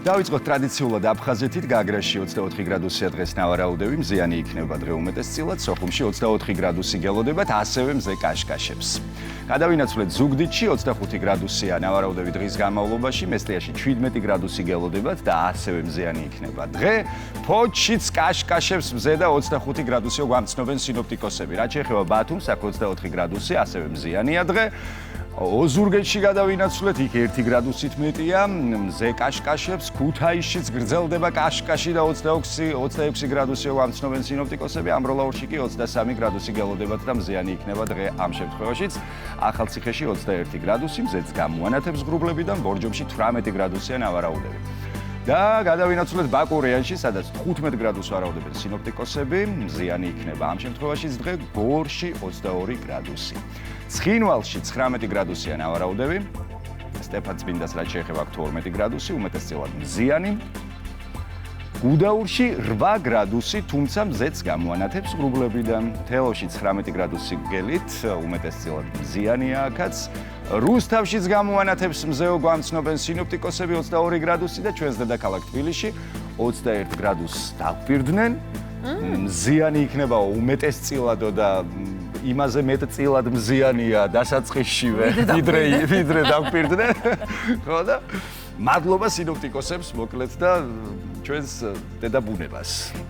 დავიწყოთ ტრადიციულად აფხაზეთით, გაგრაში 24 გრადუსია დღეს ნავარაუდები, მზიანი იქნება დღე უმეტესწილად, სოხუმში 24 გრადუსი გელოდებათ, ასევე მზე კაშკაშებს. გადავინაცვლეთ ზუგდიდში 25 გრადუსია ნავარაუდები დღის განმავლობაში, მესტიაში 17 გრადუსი გელოდებათ და ასევე მზიანი იქნება დღე. ფოთშიც კაშკაშებს მზე და 25 გრადუსიო გვამცნობენ სინოპტიკოსები. რაც შეეხება ბათუმს, აქ 24 გრადუსი, ასევე მზიანია დღე. ოზურგეთში გადავინაცვლეთ, იქ 1 გრადუსით მეტია, მზე კაშკაშებს, ქუთაისშიც გრძელდება კაშკაში და 26 გრადუსიო ამცნობენ სინოპტიკოსები, ამბროლაურში კი 23 გრადუსი გელოდებათ და მზიანი იქნება დღე ამ შემთხვევაშიც. ახალციხეში 21 გრადუსი, მზეც გამოანათებს ღრუბლებიდან, ბორჯომში 18 გრადუსია ნავარაუდები. და გადავინაცვლეთ ბაკურიანში, სადაც 15 გრადუსს ვარაუდებენ სინოპტიკოსები, მზიანი იქნება ამ შემთხვევაშიც დღე, გორში 22 გრადუსი. ცხინვალში 19 გრადუსია ნავარაუდები, სტეფანწმინდას რაც შეეხება აქ 12 გრადუსი, უმეტესწილად მზიანი. გუდაურში 8 გრადუსი, თუმცა მზეც გამოანათებს ღრუბლებიდან. თელავში 19 გრადუსი გელით, უმეტესწილად მზიანია აქაც. რუსთავშიც გამოანათებს მზეო გვამცნობენ სინოპტიკოსები 22 გრადუსი და ჩვენს დედაქალაქ თბილისში 21 გრადუსს დაგვირდნენ. მზიანი იქნება უმეტესწილადო და იმაზე მეტწილად მზიანია დასაწყისშივე ვიდრე დაგვირდნენ. ხო და მადლობა სინოპტიკოსებს მოკლედ და ჩვენს დედაბუნებას.